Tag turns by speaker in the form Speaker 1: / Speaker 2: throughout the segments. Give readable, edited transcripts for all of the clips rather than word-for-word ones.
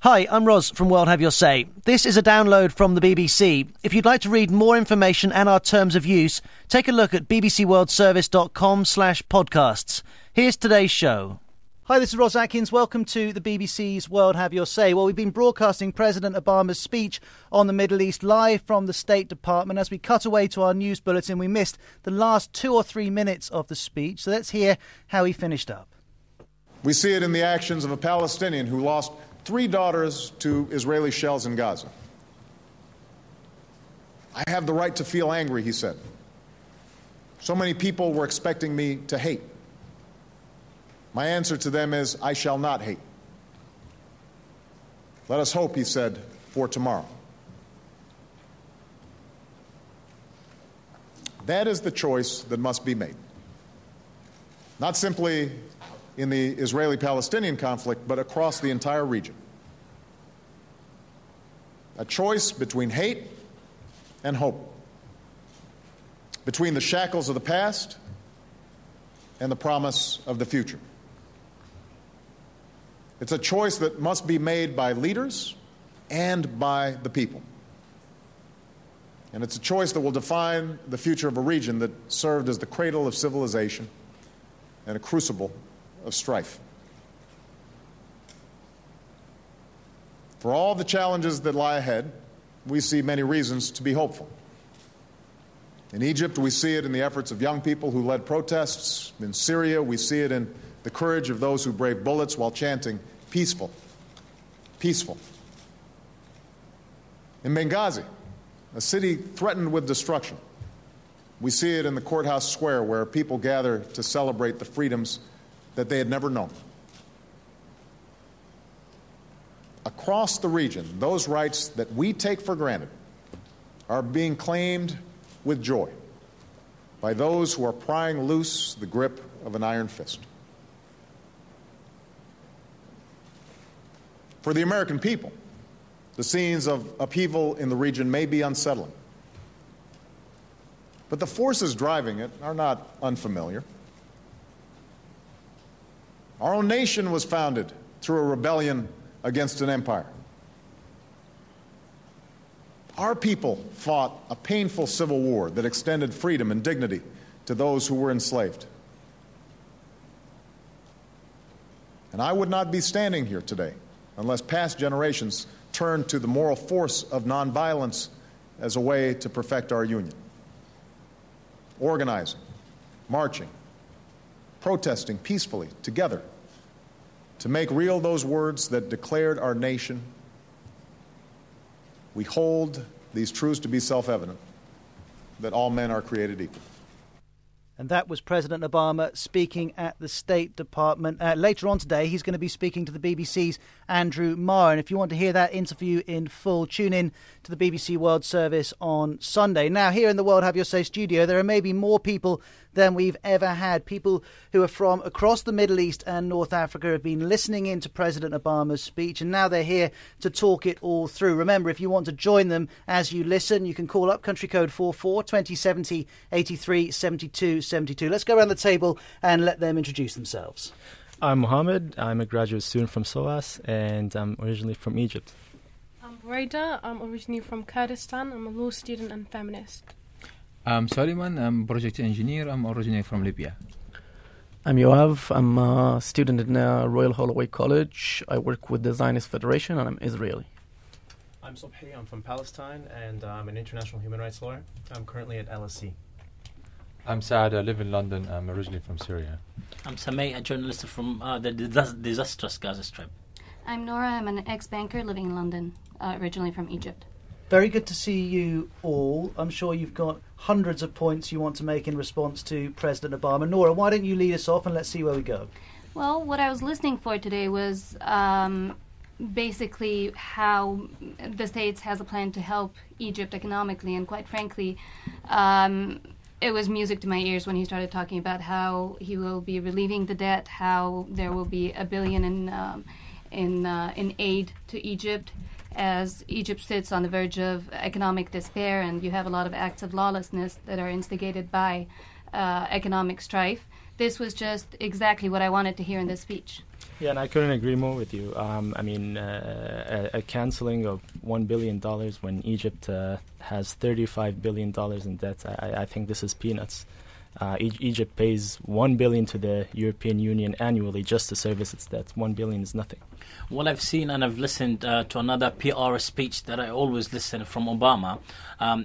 Speaker 1: Hi, I'm Roz from World Have Your Say. This is a download from the BBC. If you'd like to read more information and our terms of use, take a look at bbcworldservice.com/podcasts. Here's today's show. Hi, this is Roz Atkins. Welcome to the BBC's World Have Your Say. Well, we've been broadcasting President Obama's speech on the Middle East live from the State Department. As we cut away to our news bulletin, we missed the last 2 or 3 minutes of the speech. So let's hear how he finished up.
Speaker 2: We see it in the actions of a Palestinian who lost 3 daughters to Israeli shells in Gaza. I have the right to feel angry, he said. So many people were expecting me to hate. My answer to them is, I shall not hate. Let us hope, he said, for tomorrow. That is the choice that must be made. Not simply in the Israeli-Palestinian conflict, but across the entire region. A choice between hate and hope, between the shackles of the past and the promise of the future. It's a choice that must be made by leaders and by the people. And it's a choice that will define the future of a region that served as the cradle of civilization and a crucible of strife. For all the challenges that lie ahead, we see many reasons to be hopeful. In Egypt, we see it in the efforts of young people who led protests. In Syria, we see it in the courage of those who braved bullets while chanting, peaceful, peaceful. In Benghazi, a city threatened with destruction, we see it in the courthouse square where people gather to celebrate the freedoms that they had never known. Across the region, those rights that we take for granted are being claimed with joy by those who are prying loose the grip of an iron fist. For the American people, the scenes of upheaval in the region may be unsettling, but the forces driving it are not unfamiliar. Our own nation was founded through a rebellion against an empire. Our people fought a painful civil war that extended freedom and dignity to those who were enslaved. And I would not be standing here today unless past generations turned to the moral force of nonviolence as a way to perfect our union. Organizing, marching, protesting peacefully together to make real those words that declared our nation. We hold these truths to be self-evident, that all men are created equal.
Speaker 1: And that was President Obama speaking at the State Department. Later on today, he's going to be speaking to the BBC's Andrew Marr. And if you want to hear that interview in full, tune in to the BBC World Service on Sunday. Now, here in the World Have Your Say studio, there are maybe more people than we've ever had. People who are from across the Middle East and North Africa have been listening in to President Obama's speech, and now they're here to talk it all through. Remember, if you want to join them as you listen, you can call up country code 44 2070 83 72 72. Let's go around the table and let them introduce themselves.
Speaker 3: I'm Mohammed. I'm a graduate student from SOAS, and I'm originally from Egypt.
Speaker 4: I'm Buraida. I'm originally from Kurdistan. I'm a law student and feminist.
Speaker 5: I'm Soliman. I'm a project engineer. I'm originally from Libya.
Speaker 6: I'm Yoav. I'm a student in Royal Holloway College. I work with the Zionist Federation, and I'm Israeli.
Speaker 7: I'm Subhi. I'm from Palestine, and I'm an international human rights lawyer. I'm currently at LSE.
Speaker 8: I'm Saad. I live in London. I'm originally from Syria.
Speaker 9: I'm Sameh, a journalist from the disastrous Gaza Strip.
Speaker 10: I'm Nora. I'm an ex-banker living in London, originally from Egypt.
Speaker 1: Very good to see you all. I'm sure you've got hundreds of points you want to make in response to President Obama. Nora, why don't you lead us off and let's see where we go.
Speaker 10: Well, what I was listening for today was basically how the States has a plan to help Egypt economically, and quite frankly, it was music to my ears when he started talking about how he will be relieving the debt, how there will be $1 billion in aid to Egypt, as Egypt sits on the verge of economic despair, and you have a lot of acts of lawlessness that are instigated by economic strife. This was just exactly what I wanted to hear in this speech.
Speaker 3: Yeah, and I couldn't agree more with you. I mean, a cancelling of $1 billion when Egypt has $35 billion in debt, I think this is peanuts. Egypt pays $1 billion to the European Union annually just to service its debt. $1 billion is nothing.
Speaker 9: Well, I've seen and I've listened to another PR speech that I always listen from Obama.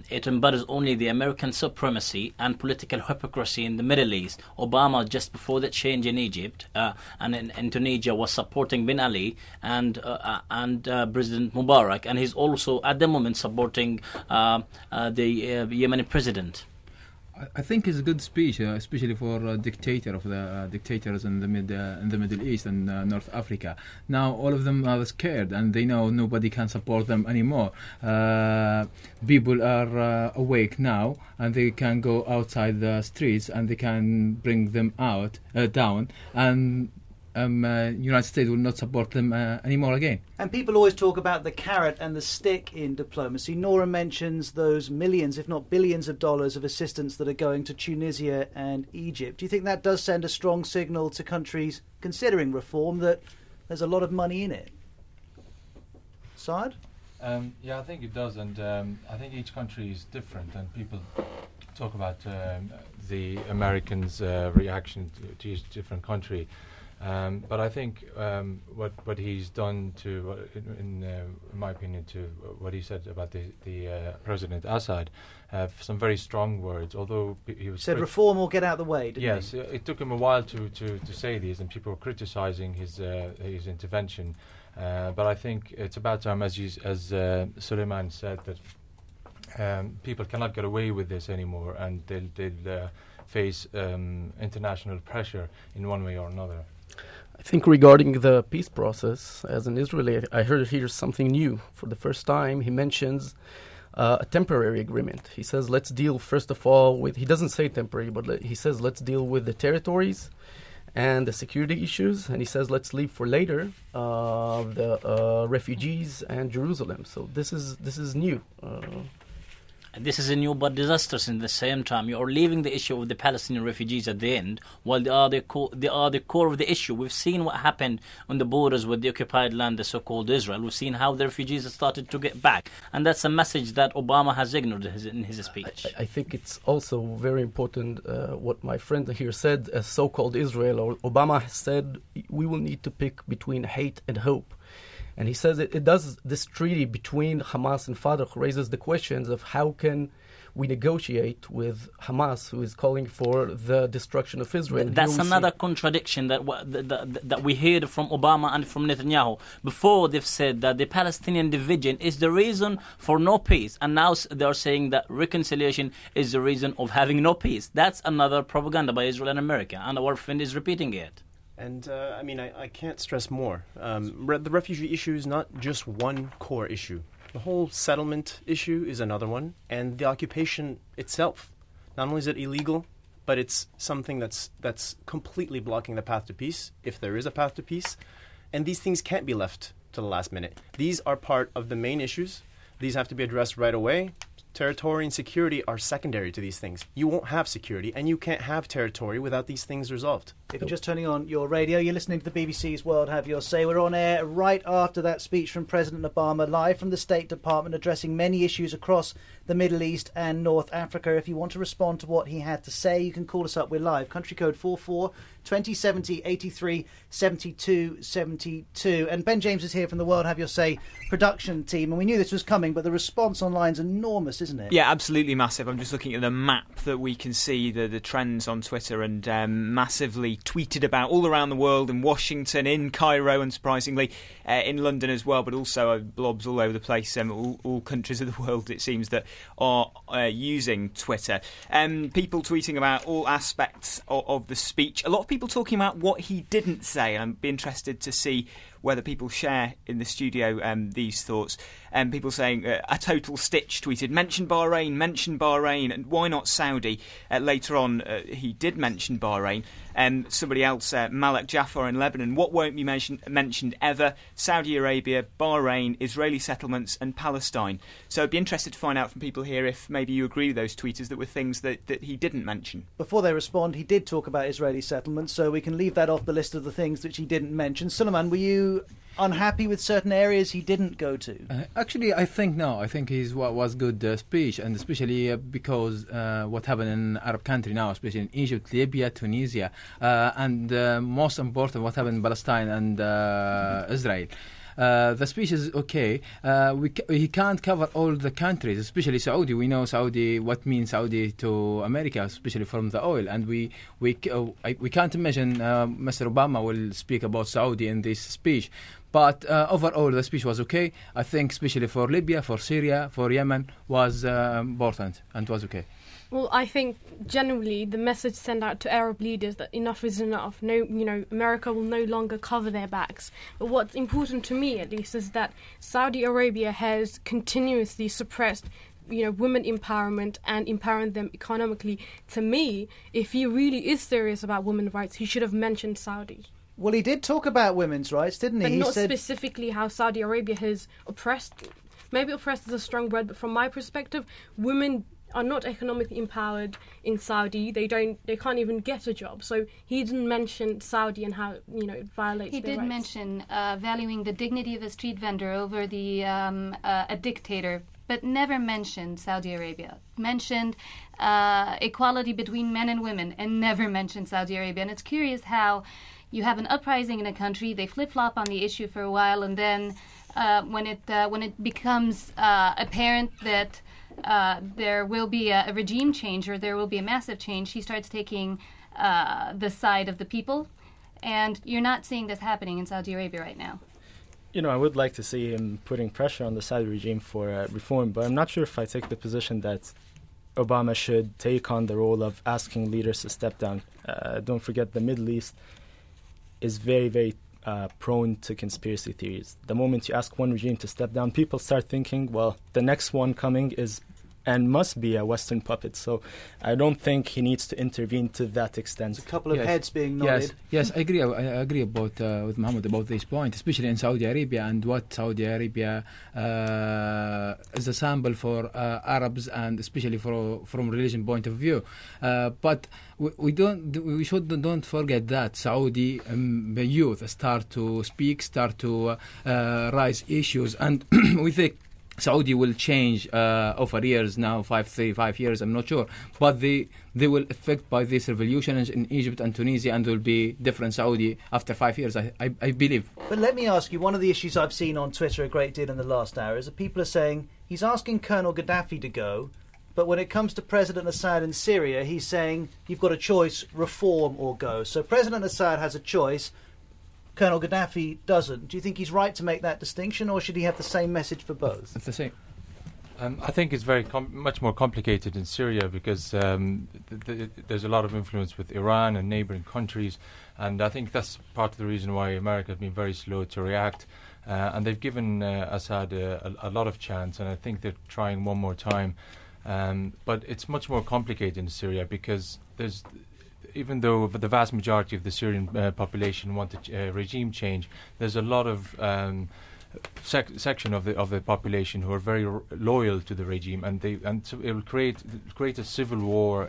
Speaker 9: It embodies only the American supremacy and political hypocrisy in the Middle East. Obama, just before the change in Egypt and in Tunisia, was supporting Ben Ali and President Mubarak, and he's also at the moment supporting the Yemeni president.
Speaker 5: I think it's a good speech, especially for a dictator of the dictators in the Middle East and North Africa. Now all of them are scared, and they know nobody can support them anymore. People are awake now, and they can go outside the streets, and they can bring them down, and United States will not support them anymore again.
Speaker 1: And people always talk about the carrot and the stick in diplomacy. Nora mentions those millions, if not billions of dollars of assistance that are going to Tunisia and Egypt. Do you think that does send a strong signal to countries considering reform that there's a lot of money in it? Saad?
Speaker 8: Yeah, I think it does, and I think each country is different, and people talk about the Americans' reaction to each different country. But I think what he's done in my opinion, to what he said about the President Assad, some very strong words. Although he
Speaker 1: said reform or get out of the way, didn't he?
Speaker 8: Yes, it took him a while to say these, and people were criticising his intervention. But I think it's about time, as Suleiman said, that people cannot get away with this anymore, and they'll face international pressure in one way or another.
Speaker 6: I think regarding the peace process, as an Israeli, I heard here something new. For the first time, he mentions a temporary agreement. He says, let's deal first of all with, he doesn't say temporary, but he says, let's deal with the territories and the security issues. And he says, let's leave for later the refugees and Jerusalem. So this is new.
Speaker 9: This is a new but disastrous in the same time. You are leaving the issue of the Palestinian refugees at the end, while they are the core of the issue. We've seen what happened on the borders with the occupied land, the so-called Israel. We've seen how the refugees have started to get back. And that's a message that Obama has ignored in his speech.
Speaker 6: I think it's also very important what my friend here said, as so-called Israel, or Obama has said, we will need to pick between hate and hope. And he says it does, this treaty between Hamas and Fatah raises the questions of how can we negotiate with Hamas, who is calling for the destruction of Israel.
Speaker 9: That's another contradiction that we heard from Obama and from Netanyahu. Before, they've said that the Palestinian division is the reason for no peace, and now they're saying that reconciliation is the reason of having no peace. That's another propaganda by Israel and America, and our friend is repeating it.
Speaker 7: And I can't stress more. The refugee issue is not just one core issue. The whole settlement issue is another one, and the occupation itself. Not only is it illegal, but it's something that's completely blocking the path to peace, if there is a path to peace. And these things can't be left to the last minute. These are part of the main issues. These have to be addressed right away. Territory and security are secondary to these things. You won't have security, and you can't have territory without these things resolved.
Speaker 1: If you're just turning on your radio, you're listening to the BBC's World Have Your Say. We're on air right after that speech from President Obama, live from the State Department, addressing many issues across the Middle East and North Africa. If you want to respond to what he had to say, you can call us up. We're live. Country code 44 2070 83 72 72. And Ben James is here from the World Have Your Say production team. And we knew this was coming, but the response online is enormous, isn't it?
Speaker 11: Yeah, absolutely massive. I'm just looking at the map that we can see, the trends on Twitter, and massively tweeted about all around the world, in Washington, in Cairo, and surprisingly in London as well, but also blobs all over the place, all countries of the world, it seems, that are using Twitter. People tweeting about all aspects of the speech. A lot of people talking about what he didn't say, and I'd be interested to see whether people share in the studio these thoughts. People saying a total stitch tweeted, mention Bahrain, and why not Saudi? Later on, he did mention Bahrain. Somebody else, Malak Jafar in Lebanon, what won't be mentioned ever? Saudi Arabia, Bahrain, Israeli settlements and Palestine. So I'd be interested to find out from people here if maybe you agree with those tweeters that were things that he didn't mention.
Speaker 1: Before they respond, he did talk about Israeli settlements, so we can leave that off the list of the things that he didn't mention. Suleiman, were you unhappy with certain areas he didn't go to?
Speaker 5: Actually, I think no. I think his was good speech, and especially because what happened in Arab country now, especially in Egypt, Libya, Tunisia, and most important, what happened in Palestine and Israel. The speech is okay. He can't cover all the countries, especially Saudi. We know Saudi, what means Saudi to America, especially from the oil. And we can't imagine Mr. Obama will speak about Saudi in this speech. But overall, the speech was okay. I think especially for Libya, for Syria, for Yemen was important and was okay.
Speaker 4: Well, I think generally the message sent out to Arab leaders that enough is enough. No, America will no longer cover their backs. But what's important to me, at least, is that Saudi Arabia has continuously suppressed women empowerment and empowering them economically. To me, if he really is serious about women's rights, he should have mentioned Saudi.
Speaker 1: Well, he did talk about women's rights, didn't he?
Speaker 4: But
Speaker 1: he
Speaker 4: not
Speaker 1: said
Speaker 4: specifically how Saudi Arabia has oppressed. Maybe oppressed is a strong word, but from my perspective, women are not economically empowered in Saudi. They can't even get a job. So he didn't mention Saudi and how it violates
Speaker 10: He
Speaker 4: their
Speaker 10: did
Speaker 4: rights.
Speaker 10: mention valuing the dignity of a street vendor over a dictator, but never mentioned Saudi Arabia. Mentioned equality between men and women, and never mentioned Saudi Arabia. And it's curious how you have an uprising in a country, they flip-flop on the issue for a while, and then when it becomes apparent that there will be a regime change or there will be a massive change, he starts taking the side of the people. And you're not seeing this happening in Saudi Arabia right now.
Speaker 3: I would like to see him putting pressure on the Saudi regime for reform, but I'm not sure if I take the position that Obama should take on the role of asking leaders to step down. Don't forget, the Middle East is very, very prone to conspiracy theories. The moment you ask one regime to step down, people start thinking, well, the next one coming is and must be a Western puppet. So I don't think he needs to intervene to that extent.
Speaker 1: There's a couple of heads being nodded.
Speaker 5: Yes, I agree. I agree about with Mohammed about this point, especially in Saudi Arabia and what Saudi Arabia is a sample for Arabs and especially from religion point of view. But we don't forget that Saudi youth start to speak, start to raise issues, and we think Saudi will change over years now, 5 years, I'm not sure. But they will affect by these revolutions in Egypt and Tunisia, and there will be different Saudi after 5 years, I believe.
Speaker 1: But let me ask you, one of the issues I've seen on Twitter a great deal in the last hour is that people are saying he's asking Colonel Gaddafi to go, but when it comes to President Assad in Syria, he's saying you've got a choice, reform or go. So President Assad has a choice, Colonel Gaddafi doesn't. Do you think he's right to make that distinction, or should he have the same message for both?
Speaker 5: It's the same.
Speaker 8: I think it's very much more complicated in Syria because there's a lot of influence with Iran and neighbouring countries, and I think that's part of the reason why America has been very slow to react. And they've given Assad a lot of chance, and I think they're trying one more time. But it's much more complicated in Syria because even though the vast majority of the Syrian population wanted regime change, there's a lot of section of the population who are very loyal to the regime, and so it will create a civil war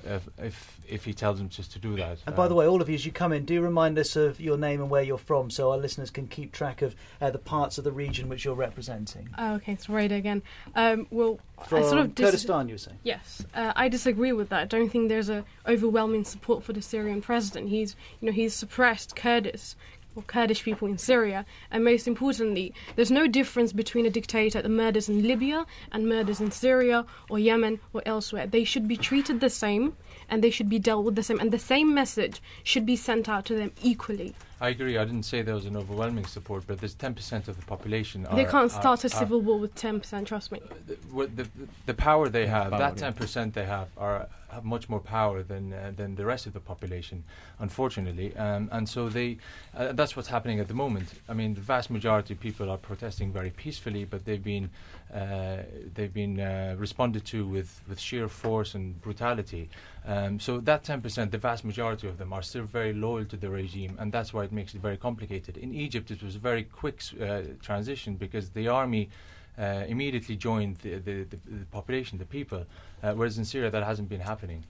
Speaker 8: if he tells them just to do that.
Speaker 1: And by the way, all of you, as you come in, do remind us of your name and where you're from, so our listeners can keep track of the parts of the region which you're representing.
Speaker 4: Okay, it's Rada again.
Speaker 1: From
Speaker 4: I sort of
Speaker 1: Kurdistan, you were saying?
Speaker 4: Yes, I disagree with that. I don't think there's a overwhelming support for the Syrian president. He's suppressed Kurdish people in Syria, and most importantly, there's no difference between a dictator that murders in Libya and murders in Syria or Yemen or elsewhere. They should be treated the same, and they should be dealt with the same, and the same message should be sent out to them equally.
Speaker 8: I agree. I didn't say there was an overwhelming support, but there's 10% of the population.
Speaker 4: They can't start a civil war with 10%. Trust me.
Speaker 8: The power they have, that 10% they have, have much more power than the rest of the population, unfortunately. And so that's what's happening at the moment. I mean, the vast majority of people are protesting very peacefully, but they've been responded to with sheer force and brutality. So that 10%, the vast majority of them are still very loyal to the regime, and that's why it makes it very complicated. In Egypt, it was a very quick transition because the army immediately joined the population, the people, whereas in Syria that hasn't been happening.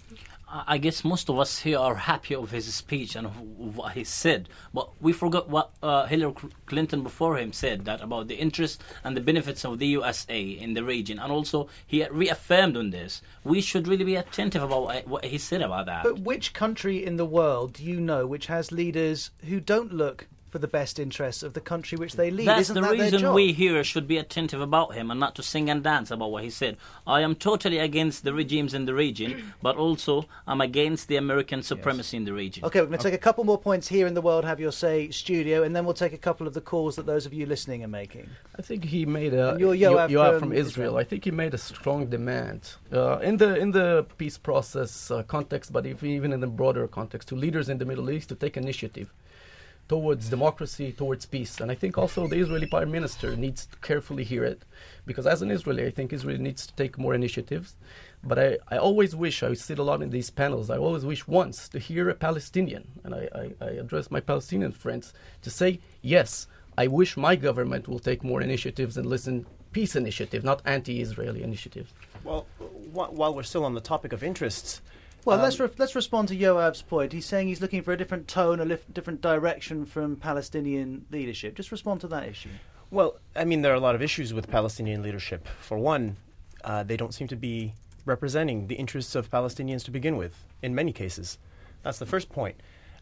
Speaker 9: I guess most of us here are happy of his speech and of what he said, but we forgot what Hillary Clinton before him said, that about the interest and the benefits of the USA in the region, and also he reaffirmed on this. We should really be attentive about what he said about that.
Speaker 1: But which country in the world do you know which has leaders who don't look for the best interests of the country which they lead?
Speaker 9: That's
Speaker 1: Isn't
Speaker 9: the
Speaker 1: that their
Speaker 9: reason
Speaker 1: job?
Speaker 9: we here should be attentive about him and not to sing and dance about what he said. I am totally against the regimes in the region, but also I'm against the American supremacy in the region.
Speaker 1: Okay, we're going to take a couple more points here in the World Have Your Say studio, and then we'll take a couple of the calls that those of you listening are making.
Speaker 6: I think he made a
Speaker 1: Yoav
Speaker 6: from Israel. I think he made a strong demand in the peace process context, but even in the broader context, to leaders in the Middle East to take initiative towards democracy, towards peace. And I think also the Israeli Prime Minister needs to carefully hear it, because as an Israeli, I think Israel needs to take more initiatives. But I always wish, I sit a lot in these panels, I always wish once to hear a Palestinian, and I address my Palestinian friends, to say, yes, I wish my government will take more initiatives and listen peace initiative, not anti-Israeli initiatives.
Speaker 7: Well, while we're still on the topic of interests,
Speaker 1: well, let's respond to Yoav's point. He's saying he's looking for a different tone, a different direction from Palestinian leadership. Just respond to that issue.
Speaker 7: Well, I mean, there are a lot of issues with Palestinian leadership. For one, they don't seem to be representing the interests of Palestinians to begin with, in many cases. That's the first point.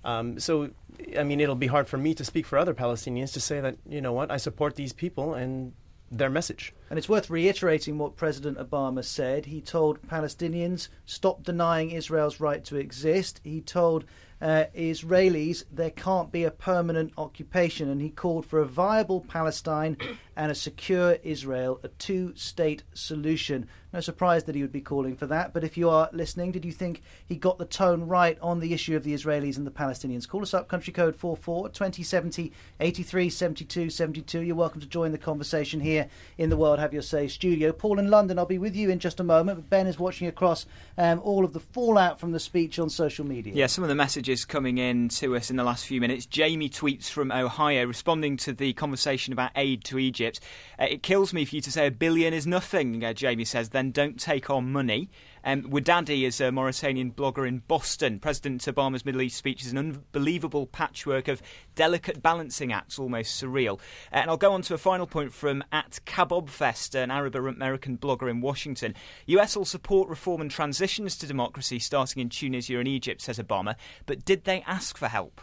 Speaker 7: So, I mean, it'll be hard for me to speak for other Palestinians to say that, you know what, I support these people and their message.
Speaker 1: And it's worth reiterating what President Obama said. He told Palestinians, stop denying Israel's right to exist. He told Israelis there can't be a permanent occupation, and he called for a viable Palestine and a secure Israel, a two-state solution. No surprise that he would be calling for that, but if you are listening, did you think he got the tone right on the issue of the Israelis and the Palestinians? Call us up, country code 44 2070 83 72 72. You're welcome to join the conversation here in the World Have Your Say studio. Paul in London, I'll be with you in just a moment, but Ben is watching across all of the fallout from the speech on social media.
Speaker 11: Yeah, some of the messages coming in to us in the last few minutes. Jamie tweets from Ohio, responding to the conversation about aid to Egypt. It kills me for you to say $1 billion is nothing, Jamie says, then don't take our money. Wadadi is a Mauritanian blogger in Boston. President Obama's Middle East speech is an unbelievable patchwork of delicate balancing acts, almost surreal. And I'll go on to a final point from @KebabFest, an Arab-American blogger in Washington. US will support reform and transitions to democracy starting in Tunisia and Egypt, says Obama. But did they ask for help?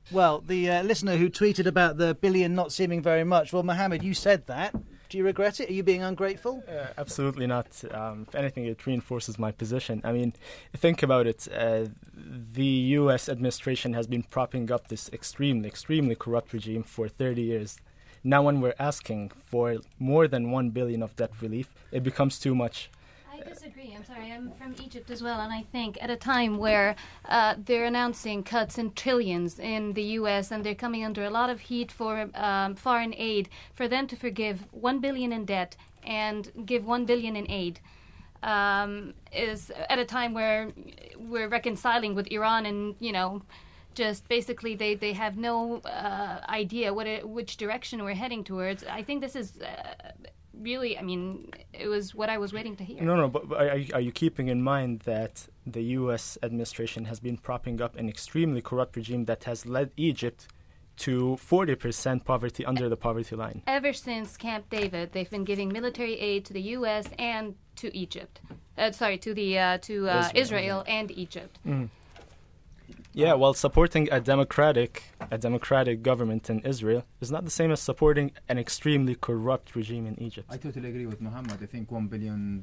Speaker 1: Well, the listener who tweeted about the $1 billion not seeming very much, well, Mohammed, you said that. Do you regret it? Are you being ungrateful?
Speaker 3: Absolutely not. If anything, it reinforces my position. I mean, think about it. The U.S. administration has been propping up this extremely corrupt regime for 30 years. Now when we're asking for more than $1 billion of debt relief, it becomes too much.
Speaker 10: I disagree. I'm sorry. I'm from Egypt as well, and I think at a time where they're announcing cuts in trillions in the U.S. and they're coming under a lot of heat for foreign aid, for them to forgive $1 billion in debt and give $1 billion in aid is at a time where we're reconciling with Iran, and just basically they have no idea which direction we're heading towards. I think this is. Really, I mean, it was what I was waiting to hear.
Speaker 3: No, but are you keeping in mind that the U.S. administration has been propping up an extremely corrupt regime that has led Egypt to 40% poverty under the poverty line?
Speaker 10: Ever since Camp David, they've been giving military aid to the U.S. and to Egypt. To Israel and Egypt.
Speaker 3: Mm. Yeah, well, supporting a democratic government in Israel is not the same as supporting an extremely corrupt regime in Egypt.
Speaker 5: I totally agree with Muhammad. I think $1 billion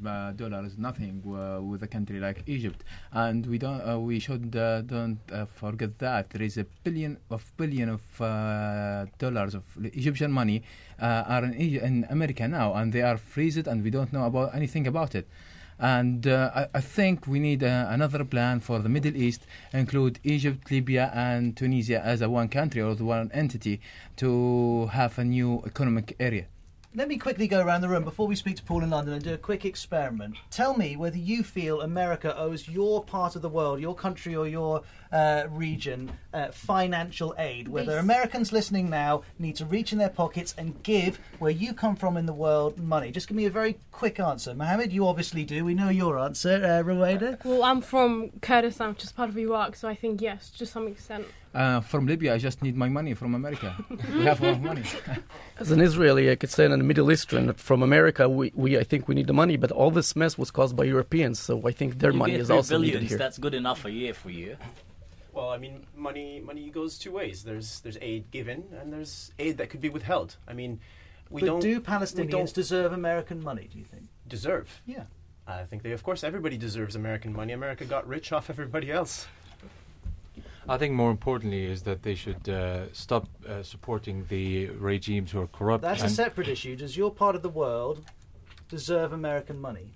Speaker 5: is nothing with a country like Egypt, and we should don't forget that there is $1 billion of dollars of Egyptian money are in America now, and they are freezed, and we don't know anything about it. And I think we need another plan for the Middle East, include Egypt, Libya, and Tunisia as a one country or the one entity to have a new economic area.
Speaker 1: Let me quickly go around the room before we speak to Paul in London and do a quick experiment. Tell me whether you feel America owes your part of the world, your country or your region, financial aid. Whether Americans listening now need to reach in their pockets and give where you come from in the world money. Just give me a very quick answer. Mohammed, you obviously do. We know your answer. Ruwaida?
Speaker 4: Well, I'm from Kurdistan, which is part of Iraq, so I think yes, to some extent.
Speaker 5: From Libya, I just need my money from America. We have a lot of money.
Speaker 6: As an Israeli, I could say, and a Middle Eastern, from America, I think we need the money, but all this mess was caused by Europeans, so I think their money is also needed here.
Speaker 9: That's good enough a year for you.
Speaker 7: Well, I mean, money goes two ways. There's aid given, and there's aid that could be withheld. I mean,
Speaker 1: do Palestinians deserve American money, do you think?
Speaker 7: Deserve?
Speaker 1: Yeah.
Speaker 7: I think of course, everybody deserves American money. America got rich off everybody else.
Speaker 8: I think more importantly is that they should stop supporting the regimes who are corrupt.
Speaker 1: That's a separate issue. Does your part of the world deserve American money?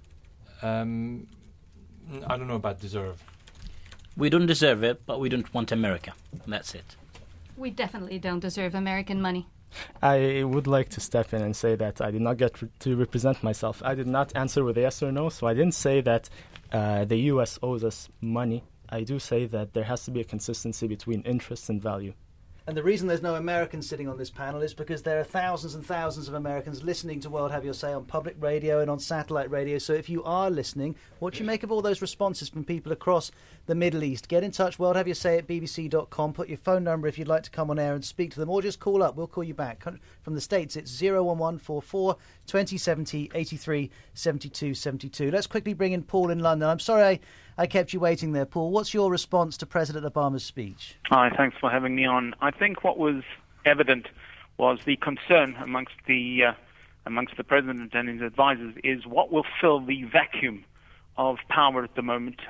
Speaker 8: I don't know about deserve.
Speaker 9: We don't deserve it, but we don't want America. That's it.
Speaker 10: We definitely don't deserve American money.
Speaker 3: I would like to step in and say that I did not get to represent myself. I did not answer with a yes or no, so I didn't say that the U.S. owes us money. I do say that there has to be a consistency between interests and value.
Speaker 1: And the reason there's no Americans sitting on this panel is because there are thousands and thousands of Americans listening to World Have Your Say on public radio and on satellite radio. So if you are listening, what do you make of all those responses from people across the Middle East? Get in touch, worldhaveyoursay@bbc.com. Put your phone number if you'd like to come on air and speak to them, or just call up. We'll call you back. From the States, it's 01144 2070 83 72 72. Let's quickly bring in Paul in London. I'm sorry I kept you waiting there, Paul. What's your response to President Obama's speech?
Speaker 12: Hi, thanks for having me on. I think what was evident was the concern amongst the president and his advisors is what will fill the vacuum of power at the moment.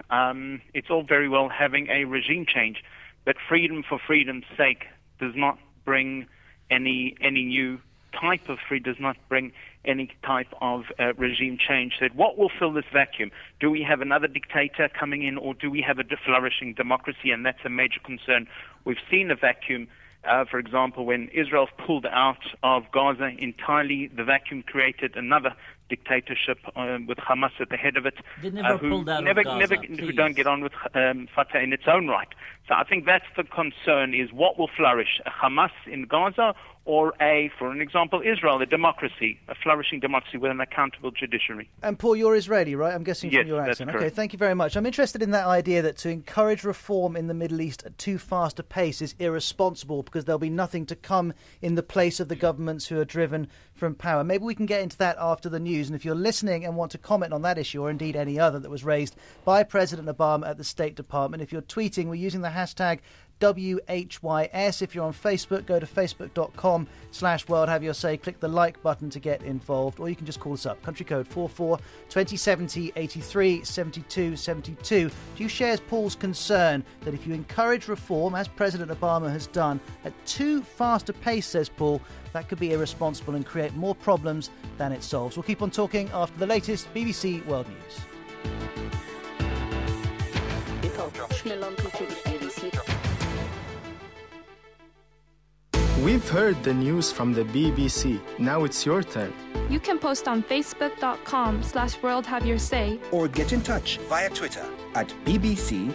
Speaker 12: It's all very well having a regime change, but freedom for freedom's sake does not bring any new type of free, does not bring any type of regime change. That what will fill this vacuum? Do we have another dictator coming in, or do we have a flourishing democracy? And that's a major concern. We've seen a vacuum. For example, when Israel pulled out of Gaza entirely, the vacuum created another dictatorship with Hamas at the head of it,
Speaker 9: who
Speaker 12: don't get on with Fatah in its own right. So I think that's the concern: is what will flourish, a Hamas in Gaza, or for an example, Israel, a democracy, a flourishing democracy with an accountable judiciary.
Speaker 1: And Paul, you're Israeli, right? I'm guessing
Speaker 12: yes,
Speaker 1: from your accent.
Speaker 12: That's correct.
Speaker 1: Okay, thank you very much. I'm interested in that idea that to encourage reform in the Middle East at too fast a pace is irresponsible, because there'll be nothing to come in the place of the governments who are driven from power. Maybe we can get into that after the news. And if you're listening and want to comment on that issue, or indeed any other that was raised by President Obama at the State Department, if you're tweeting, we're using the hashtag WHYS. If you're on Facebook, go to facebook.com/World Have Your Say. Click the like button to get involved, or you can just call us up. Country code 44 2070 83 72 72. Do you share Paul's concern that if you encourage reform, as President Obama has done, at too fast a pace, says Paul, that could be irresponsible and create more problems than it solves? We'll keep on talking after the latest BBC World News.
Speaker 13: We've heard the news from the BBC. Now it's your turn.
Speaker 14: You can post on facebook.com/World Have Your Say.
Speaker 15: Or get in touch via Twitter at BBC_WHYS.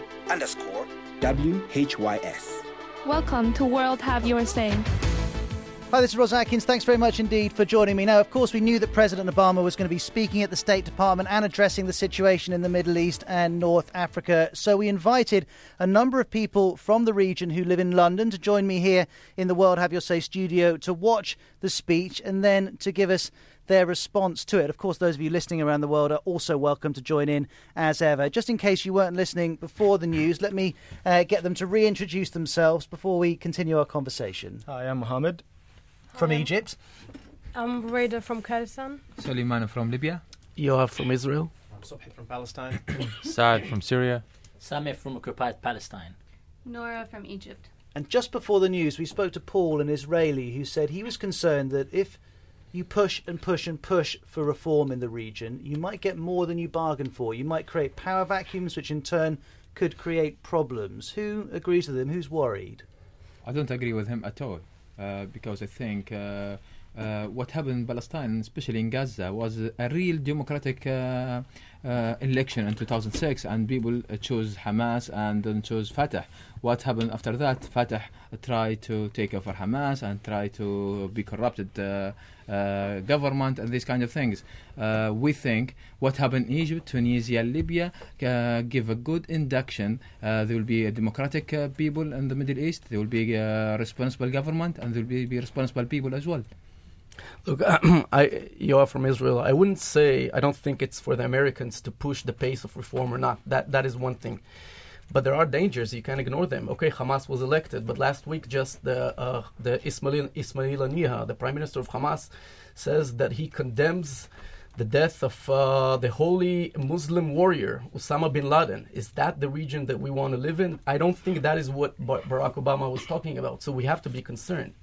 Speaker 14: Welcome to World Have Your Say.
Speaker 1: Hi, this is Ros Atkins. Thanks very much indeed for joining me. Now, of course, we knew that President Obama was going to be speaking at the State Department and addressing the situation in the Middle East and North Africa. So we invited a number of people from the region who live in London to join me here in the World Have Your Say studio to watch the speech and then to give us their response to it. Of course, those of you listening around the world are also welcome to join in as ever. Just in case you weren't listening before the news, let me get them to reintroduce themselves before we continue our conversation.
Speaker 3: Hi, I'm Mohammed.
Speaker 1: From Egypt.
Speaker 4: I'm Reda from Kurdistan.
Speaker 5: Suleiman from Libya.
Speaker 6: Yoav from Israel.
Speaker 7: I'm Sobhi from Palestine.
Speaker 8: Saad from Syria.
Speaker 9: Sameh from occupied Palestine.
Speaker 10: Nora from Egypt.
Speaker 1: And just before the news, we spoke to Paul, an Israeli, who said he was concerned that if you push and push and push for reform in the region, you might get more than you bargain for. You might create power vacuums, which in turn could create problems. Who agrees with him? Who's worried?
Speaker 5: I don't agree with him at all, because I think what happened in Palestine, especially in Gaza, was a real democratic election in 2006, and people chose Hamas and then chose Fatah. What happened after that? Fatah tried to take over Hamas and tried to be corrupted government and these kind of things. We think what happened in Egypt, Tunisia, Libya give a good induction. There will be a democratic people in the Middle East. There will be a responsible government, and there will be responsible people as well.
Speaker 6: Look, you are from Israel. I wouldn't say, I don't think it's for the Americans to push the pace of reform or not. That is one thing. But there are dangers. You can't ignore them. Okay, Hamas was elected, but last week just the Ismail Haniyeh, the prime minister of Hamas, says that he condemns the death of the holy Muslim warrior, Osama bin Laden. Is that the region that we want to live in? I don't think that is what Barack Obama was talking about. So we have to be concerned.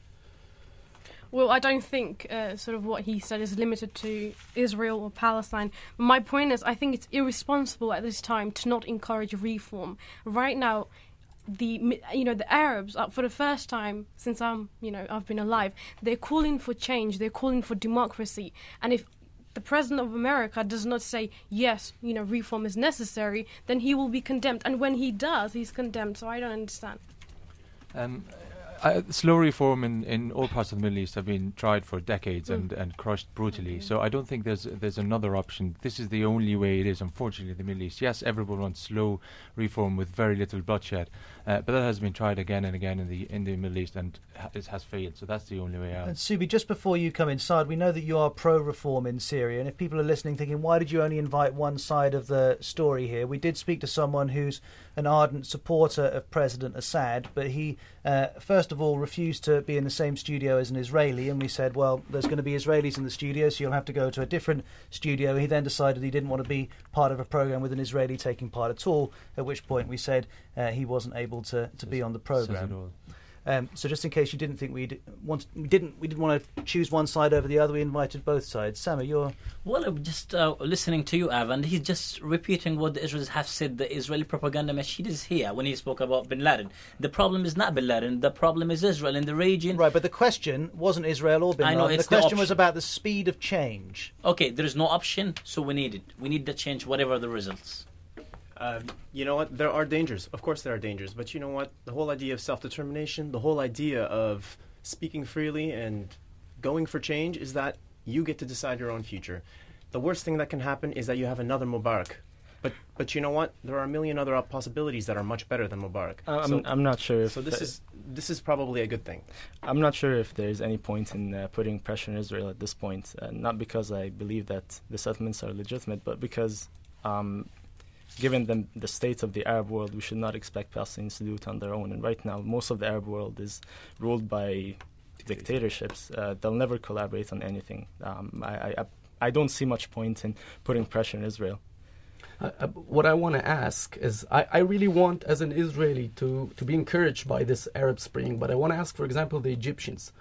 Speaker 4: Well, I don't think sort of what he said is limited to Israel or Palestine. My point is, I think it's irresponsible at this time to not encourage reform. Right now, the Arabs, for the first time since I've been alive, they're calling for change. They're calling for democracy. And if the president of America does not say yes, reform is necessary, then he will be condemned. And when he does, he's condemned. So I don't understand.
Speaker 8: Slow reform in all parts of the Middle East have been tried for decades and crushed brutally. So I don't think there's another option. This is the only way it is, unfortunately, in the Middle East. Yes, everyone wants slow reform with very little bloodshed, but that has been tried again and again in the Middle East, and it has failed. So that's the only way out.
Speaker 1: And Subi, just before you come inside, we know that you are pro-reform in Syria, and if people are listening thinking, why did you only invite one side of the story here? We did speak to someone who's an ardent supporter of President Assad, but he first of all refused to be in the same studio as an Israeli, and we said, well, there's going to be Israelis in the studio, so you'll have to go to a different studio. He then decided he didn't want to be part of a programme with an Israeli taking part at all, at which point we said he wasn't able to be on the programme. So just in case you didn't think we didn't want to choose one side over the other, we invited both sides. Sameh, you're...
Speaker 9: Well, I'm just listening to you, Av, and he's just repeating what the Israelis have said. The Israeli propaganda machine is here when he spoke about bin Laden. The problem is not bin Laden. The problem is Israel in the region.
Speaker 1: Right, but the question wasn't Israel or bin Laden.
Speaker 9: I know,
Speaker 1: the question was about the speed of change.
Speaker 9: Okay, there is no option, so we need it. We need the change, whatever the results.
Speaker 7: You know what? There are dangers. Of course there are dangers. But you know what? The whole idea of self-determination, the whole idea of speaking freely and going for change is that you get to decide your own future. The worst thing that can happen is that you have another Mubarak. But you know what? There are a million other possibilities that are much better than Mubarak.
Speaker 3: I'm not sure if...
Speaker 7: So this is probably a good thing.
Speaker 3: I'm not sure if there's any point in putting pressure on Israel at this point. Not because I believe that the settlements are legitimate, but because... given the state of the Arab world, we should not expect Palestinians to do it on their own. And right now, most of the Arab world is ruled by dictatorships. They'll never collaborate on anything. I don't see much point in putting pressure on Israel.
Speaker 6: What I want to ask is, I really want, as an Israeli, to be encouraged by this Arab Spring. But I want to ask, for example, the Egyptians.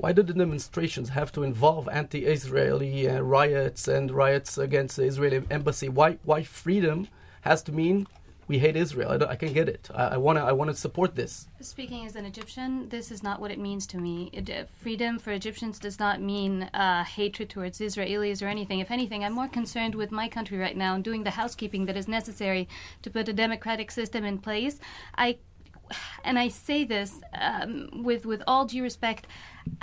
Speaker 6: Why did the demonstrations have to involve anti-Israeli riots and riots against the Israeli embassy? Why freedom has to mean we hate Israel? I can get it. I want to support this.
Speaker 10: Speaking as an Egyptian, this is not what it means to me. Freedom for Egyptians does not mean hatred towards Israelis or anything. If anything, I'm more concerned with my country right now and doing the housekeeping that is necessary to put a democratic system in place. And I say this with all due respect,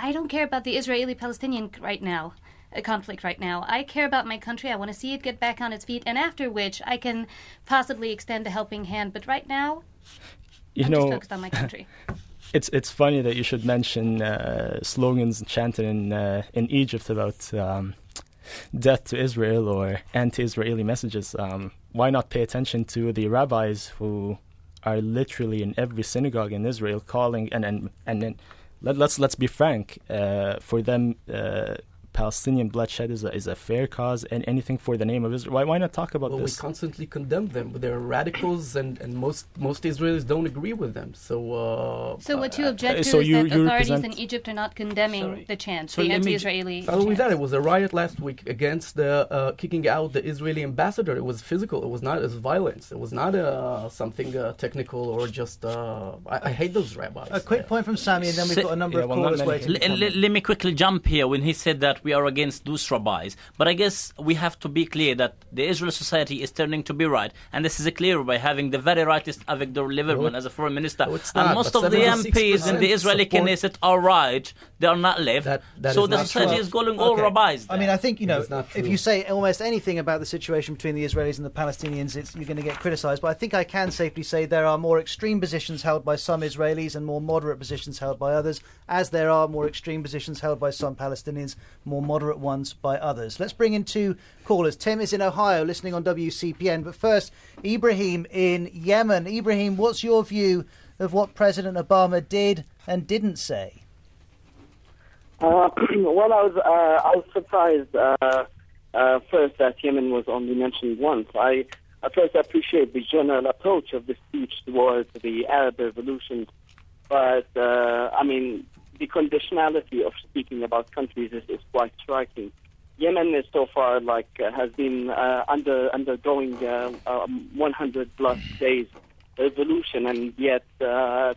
Speaker 10: I don't care about the Israeli-Palestinian conflict right now. I care about my country. I want to see it get back on its feet, and after which I can possibly extend a helping hand. But right now, I'm just focused on my country.
Speaker 3: It's funny that you should mention slogans chanted in Egypt about death to Israel or anti-Israeli messages. Why not pay attention to the rabbis who are literally in every synagogue in Israel calling and then let's be frank, for them Palestinian bloodshed is a fair cause, and anything for the name of Israel. Why not talk about this?
Speaker 6: We constantly condemn them. They're radicals, and most Israelis don't agree with them. So
Speaker 10: what you object to
Speaker 3: so
Speaker 10: is
Speaker 3: you
Speaker 10: that authorities
Speaker 3: represent-
Speaker 10: in Egypt are not condemning the chant,
Speaker 6: So
Speaker 10: the
Speaker 6: let me-
Speaker 10: anti-Israeli
Speaker 6: Not only
Speaker 10: chant.
Speaker 6: that, it was a riot last week against the kicking out the Israeli ambassador. It was physical. It was not as violence. It was not something technical or just. I hate those rabbis.
Speaker 1: A quick point from Sammy, and then we've got a number of callers waiting. to come in.
Speaker 9: Let me quickly jump here when he said that we are against those rabbis. But I guess we have to be clear that the Israeli society is turning to be right. And this is clear by having the very rightist Avigdor Lieberman as a foreign minister.
Speaker 6: No, it's
Speaker 9: and
Speaker 6: not,
Speaker 9: most
Speaker 6: but
Speaker 9: of the
Speaker 6: 76%
Speaker 9: MPs in the Israeli
Speaker 6: support-
Speaker 9: Knesset are right. They are not left.
Speaker 6: That
Speaker 9: So
Speaker 6: is
Speaker 9: the
Speaker 6: not
Speaker 9: society
Speaker 6: true.
Speaker 9: is going all
Speaker 1: Okay.
Speaker 9: rabbis.
Speaker 1: I mean, I think,
Speaker 6: It is not
Speaker 1: if
Speaker 6: true.
Speaker 1: you say almost anything about the situation between the Israelis and the Palestinians, you're going to get criticised. But I think I can safely say there are more extreme positions held by some Israelis and more moderate positions held by others, as there are more extreme positions held by some Palestinians, more moderate ones by others. Let's bring in two callers. Tim is in Ohio, listening on WCPN. But first, Ibrahim in Yemen. Ibrahim, what's your view of what President Obama did and didn't say?
Speaker 16: Well, I was surprised first that Yemen was only mentioned once. I first appreciate the general approach of the speech towards the Arab Revolution, but I mean the conditionality of speaking about countries is quite striking. Yemen is so far has been undergoing 100 plus days revolution, and yet the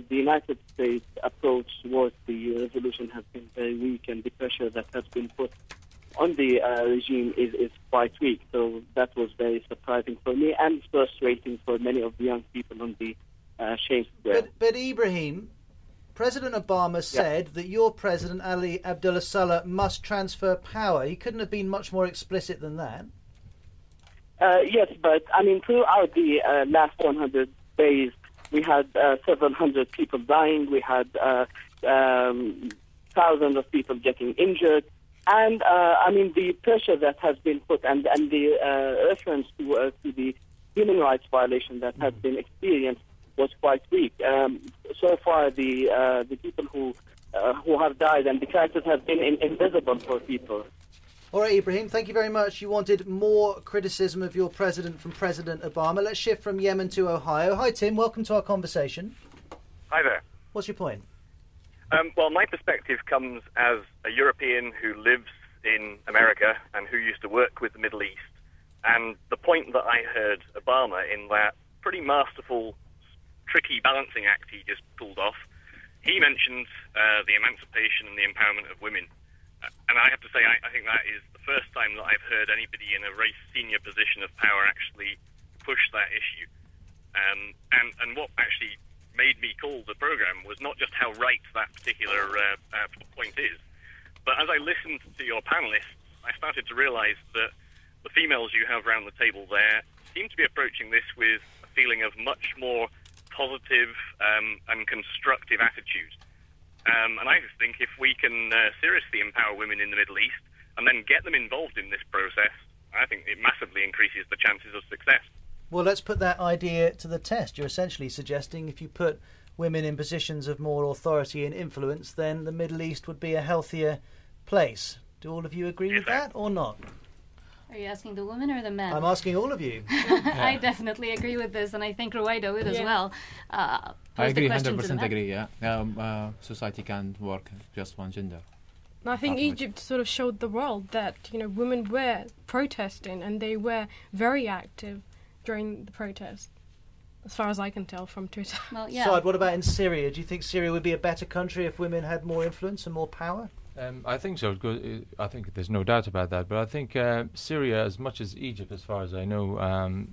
Speaker 16: United States approach towards the revolution has been very weak, and the pressure that has been put on the regime is quite weak. So that was very surprising for me and frustrating for many of the young people on the Sheikh Square.
Speaker 1: But Ibrahim, President Obama said that your president, Ali Abdullah Saleh, must transfer power. He couldn't have been much more explicit than that.
Speaker 16: Yes, but I mean, throughout the last 100 days, we had several hundred people dying. We had thousands of people getting injured. And, I mean, the pressure that has been put and the reference to the human rights violation that has been experienced was quite weak. So far, the people who have died and the crisis has been invisible for people.
Speaker 1: All right, Ibrahim, thank you very much. You wanted more criticism of your president from President Obama. Let's shift from Yemen to Ohio. Hi, Tim. Welcome to our conversation.
Speaker 17: Hi there.
Speaker 1: What's your point?
Speaker 17: Well, my perspective comes as a European who lives in America and who used to work with the Middle East. And the point that I heard Obama in that pretty masterful, tricky balancing act he just pulled off, he mentioned the emancipation and the empowerment of women. And I have to say, I think that is the first time that I've heard anybody in a very senior position of power actually push that issue. And what actually made me call the program was not just how right that particular point is, but as I listened to your panelists, I started to realize that the females you have around the table there seem to be approaching this with a feeling of much more positive and constructive attitude. And I just think if we can seriously empower women in the Middle East and then get them involved in this process, I think it massively increases the chances of success.
Speaker 1: Well, let's put that idea to the test. You're essentially suggesting if you put women in positions of more authority and influence, then the Middle East would be a healthier place. Do all of you agree with that or not?
Speaker 10: Are you asking the women or the men?
Speaker 1: I'm asking all of you.
Speaker 10: I definitely agree with this, and I think Ruwaida would as well.
Speaker 5: I agree, 100% agree, yeah. Society can't work just one gender.
Speaker 4: I think Egypt sort of showed the world that, women were protesting and they were very active during the protest, as far as I can tell from Twitter.
Speaker 10: Well, yeah.
Speaker 1: Saad, what about in Syria? Do you think Syria would be a better country if women had more influence and more power?
Speaker 8: I think so. I think there's no doubt about that. But I think Syria, as much as Egypt, as far as I know,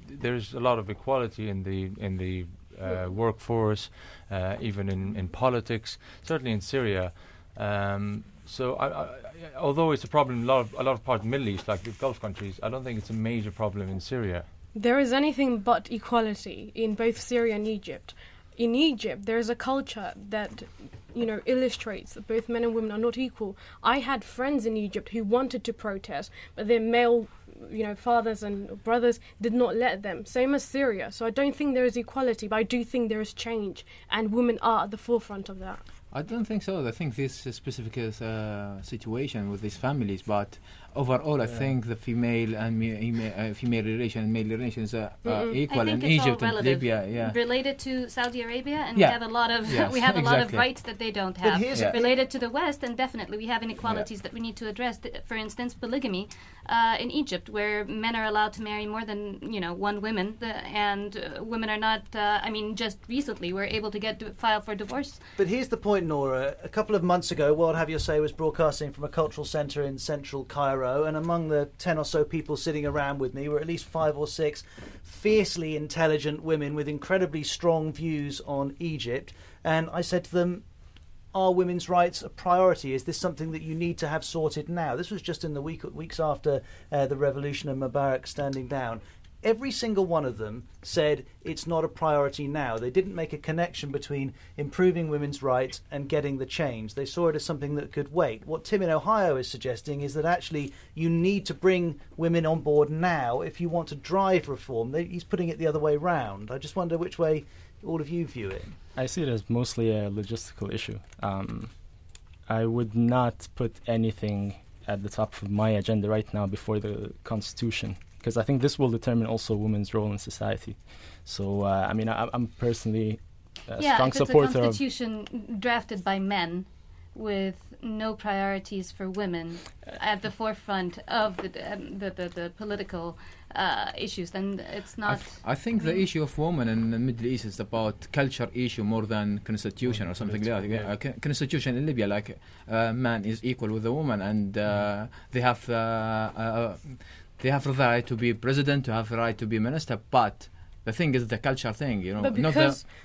Speaker 8: there's a lot of equality in the workforce, even in politics. Certainly in Syria. So, although it's a problem in a lot of parts of the Middle East, like the Gulf countries, I don't think it's a major problem in Syria.
Speaker 4: There is anything but equality in both Syria and Egypt. In Egypt, there is a culture that, illustrates that both men and women are not equal. I had friends in Egypt who wanted to protest, but their male, fathers and brothers did not let them. Same as Syria. So I don't think there is equality, but I do think there is change, and women are at the forefront of that.
Speaker 5: I don't think so. I think this specific situation with these families, but overall, I think the female and female relation and male relations are equal in Egypt and Libya. Yeah,
Speaker 10: related to Saudi Arabia, and
Speaker 5: Yeah.
Speaker 10: we have a lot of
Speaker 5: Yes,
Speaker 10: we have a lot of
Speaker 5: exactly.
Speaker 10: rights that they don't
Speaker 1: But
Speaker 10: have.
Speaker 1: here's
Speaker 10: Related to the West, and definitely we have inequalities that we need to address. For instance, polygamy in Egypt, where men are allowed to marry more than one woman, and women are not. Just recently we're able to file for divorce.
Speaker 1: But here's the point, Nora. A couple of months ago, What Have Your Say was broadcasting from a cultural centre in central Cairo, and among the 10 or so people sitting around with me were at least 5 or 6 fiercely intelligent women with incredibly strong views on Egypt. And I said to them, are women's rights a priority? Is this something that you need to have sorted now? This was just in the weeks after the revolution and Mubarak standing down. Every single one of them said it's not a priority now. They didn't make a connection between improving women's rights and getting the change. They saw it as something that could wait. What Tim in Ohio is suggesting is that actually you need to bring women on board now if you want to drive reform. He's putting it the other way round. I just wonder which way all of you view it.
Speaker 3: I see it as mostly a logistical issue. I would not put anything at the top of my agenda right now before the Constitution, because I think this will determine also women's role in society. So, I'm personally a strong supporter
Speaker 10: of... Yeah, if it's a constitution drafted by men with no priorities for women at the forefront of the political issues, then it's not...
Speaker 5: I think the issue of women in the Middle East is about culture issue more than constitution or something like that. Constitution in Libya, like man is equal with a woman, and they have the right to be president, to have the right to be minister, but the thing is the culture thing,
Speaker 4: But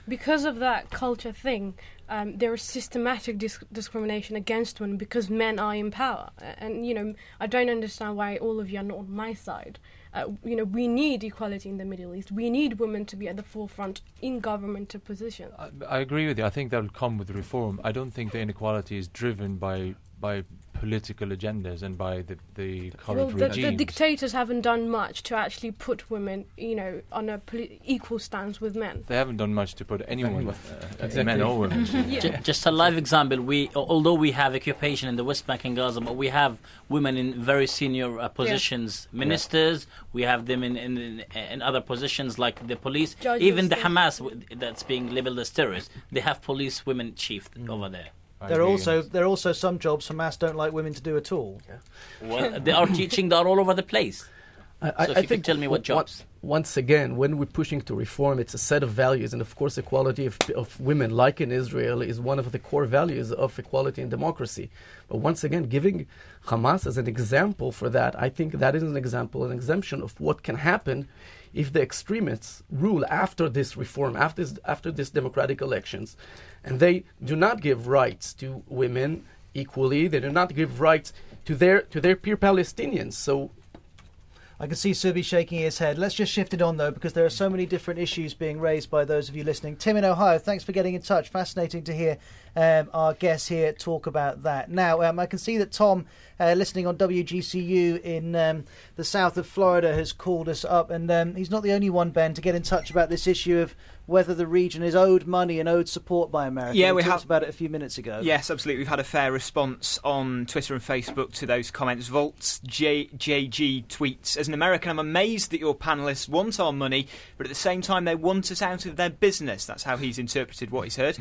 Speaker 4: because of that culture thing, there is systematic discrimination against women because men are in power. And, I don't understand why all of you are not on my side. We need equality in the Middle East. We need women to be at the forefront in governmental positions.
Speaker 8: I agree with you. I think that will come with reform. I don't think the inequality is driven by political agendas and by the current regimes.
Speaker 4: The dictators haven't done much to actually put women, on a equal stance with men.
Speaker 8: They haven't done much to put anyone, men or women.
Speaker 9: Just a live example. Although we have occupation in the West Bank and Gaza, but we have women in very senior positions, ministers. We have them in other positions like the police,
Speaker 4: Judges,
Speaker 9: even the Hamas that's being labelled as terrorists. They have police women chief over there.
Speaker 1: There are also some jobs Hamas don't like women to do at all.
Speaker 9: Well, they are teaching. They are all over the place.
Speaker 6: I
Speaker 9: think tell me what jobs.
Speaker 6: Once again, when we're pushing to reform, it's a set of values, and of course, equality of women, like in Israel, is one of the core values of equality and democracy. But once again, giving Hamas as an example for that, I think that is an example, an exemption of what can happen if the extremists rule after this reform, after this democratic elections, and they do not give rights to women equally. They do not give rights to their peer Palestinians. So
Speaker 1: I can see Subi shaking his head. Let's just shift it on, though, because there are so many different issues being raised by those of you listening. Tim in Ohio, thanks for getting in touch. Fascinating to hear our guests here talk about that. Now, I can see that Tom, listening on WGCU in the south of Florida, has called us up. And he's not the only one, Ben, to get in touch about this issue of whether the region is owed money and owed support by America.
Speaker 11: Yeah,
Speaker 1: we talked about it a few minutes ago.
Speaker 11: Yes, absolutely. We've had a fair response on Twitter and Facebook to those comments. Volts JG tweets, as an American, I'm amazed that your panellists want our money, but at the same time they want us out of their business. That's how he's interpreted what he's heard.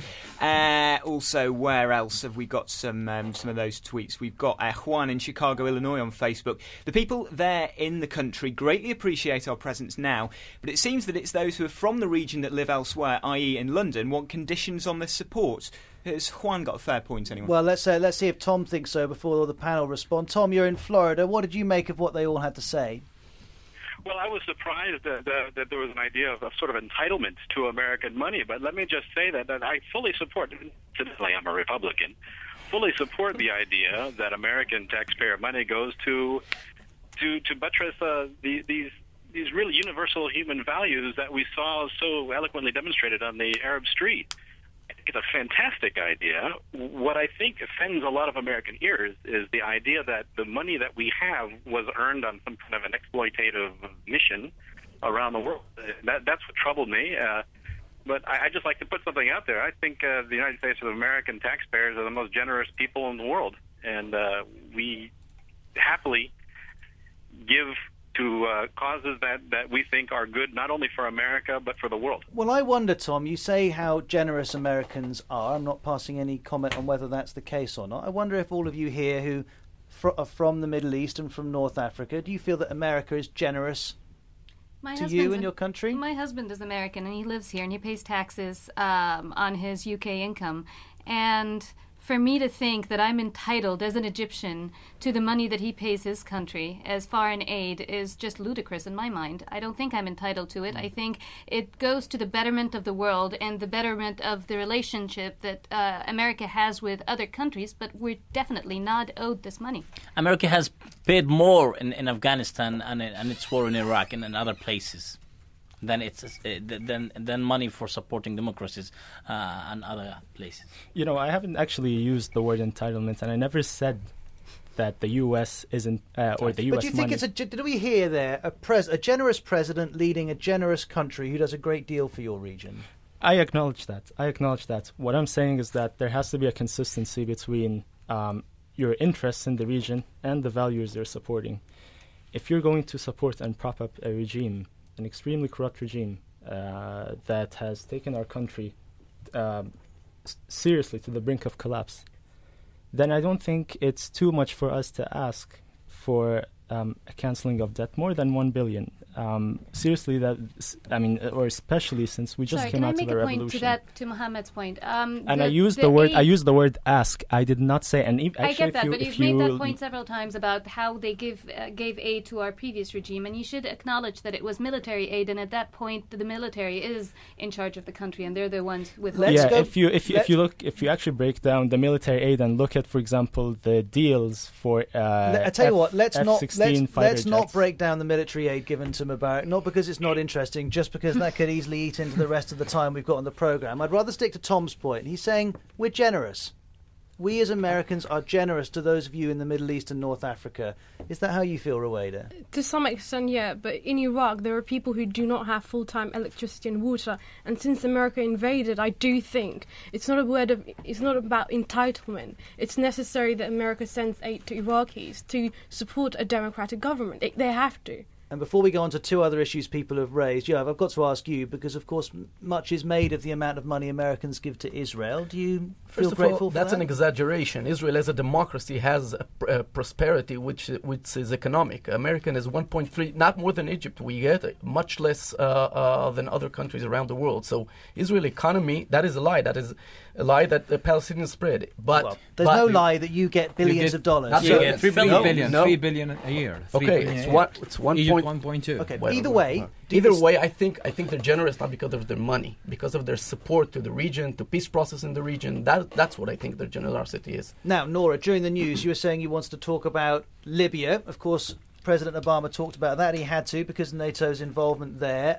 Speaker 11: Also, where else have we got some of those tweets? We've got Juan in Chicago, Illinois on Facebook. The people there in the country greatly appreciate our presence now, but it seems that it's those who are from the region that live elsewhere, i.e. in London, want conditions on this support. Has Juan got a fair point anyway?
Speaker 1: Well, let's see if Tom thinks so before the panel respond. Tom, you're in Florida. What did you make of what they all had to say?
Speaker 18: Well, I was surprised that there was an idea of sort of entitlement to American money, but let me just say that I fully support, incidentally, I'm a Republican, fully support the idea that American taxpayer money goes to buttress these really universal human values that we saw so eloquently demonstrated on the Arab street. I think it's a fantastic idea. What I think offends a lot of American ears is the idea that the money that we have was earned on some kind of an exploitative mission around the world. That's what troubled me. But I just like to put something out there. I think the United States of American taxpayers are the most generous people in the world, and we happily give to causes that we think are good, not only for America, but for the world.
Speaker 1: Well, I wonder, Tom, you say how generous Americans are. I'm not passing any comment on whether that's the case or not. I wonder if all of you here who are from the Middle East and from North Africa, do you feel that America is generous to you and your country?
Speaker 10: My husband is American, and he lives here, and he pays taxes on his UK income. And for me to think that I'm entitled as an Egyptian to the money that he pays his country as foreign aid is just ludicrous in my mind. I don't think I'm entitled to it. I think it goes to the betterment of the world and the betterment of the relationship that America has with other countries, but we're definitely not owed this money.
Speaker 9: America has paid more in Afghanistan and its war in Iraq and in other places than money for supporting democracies and other places.
Speaker 3: You know, I haven't actually used the word entitlement, and I never said that the U.S. isn't, or the U.S.
Speaker 1: But do you think did we hear there a generous president leading a generous country who does a great deal for your region?
Speaker 3: I acknowledge that. What I'm saying is that there has to be a consistency between your interests in the region and the values you're supporting. If you're going to support and prop up a regime, an extremely corrupt regime that has taken our country seriously to the brink of collapse, then I don't think it's too much for us to ask for a cancelling of debt more than $1 billion. Seriously, or especially since we just came out of a revolution.
Speaker 10: Can I make a point to Mohammed's point?
Speaker 3: I used the word ask. I did not say. And
Speaker 10: I get that, but you've made that point several times about how they gave aid to our previous regime, and you should acknowledge that it was military aid, and at that point, the military is in charge of the country, and they're the ones with.
Speaker 3: If you actually break down the military aid and look at, for example, the deals for
Speaker 1: I tell you what, let's
Speaker 3: F-16
Speaker 1: not break down the military aid given to Mubarak, not because it's not interesting, just because that could easily eat into the rest of the time we've got on the programme. I'd rather stick to Tom's point. He's saying we're generous. We as Americans are generous to those of you in the Middle East and North Africa. Is that how you feel, Ruwaida?
Speaker 4: To some extent, yeah. But in Iraq, there are people who do not have full-time electricity and water. And since America invaded, I do think it's not about entitlement. It's necessary that America sends aid to Iraqis to support a democratic government. They have to.
Speaker 1: And before we go on to two other issues people have raised, Yoav, I've got to ask you, because of course much is made of the amount of money Americans give to Israel. Do you feel grateful for that?
Speaker 6: That's an exaggeration. Israel as a democracy has a prosperity which is economic. America is 1.3, not more than Egypt. We get much less than other countries around the world. So Israel economy, that is a lie. That is a lie that the Palestinians spread. But
Speaker 1: there's no lie that you get billions of dollars.
Speaker 5: You get $3 billion a year.
Speaker 6: It's
Speaker 5: 1.2.
Speaker 1: Okay, either way,
Speaker 6: I think they're generous not because of their money, because of their support to the region, to peace process in the region. That's what I think their generosity is.
Speaker 1: Now, Nora, during the news, you were saying you wanted to talk about Libya. Of course, President Obama talked about that. He had to because of NATO's involvement there.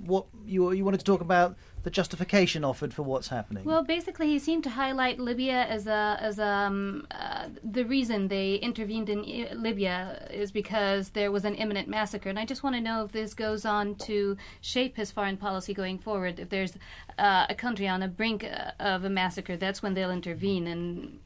Speaker 1: What you wanted to talk about? The justification offered for what's happening.
Speaker 10: Well, basically, he seemed to highlight Libya as the reason they intervened in Libya is because there was an imminent massacre. And I just want to know if this goes on to shape his foreign policy going forward. If there's a country on the brink of a massacre, that's when they'll intervene, and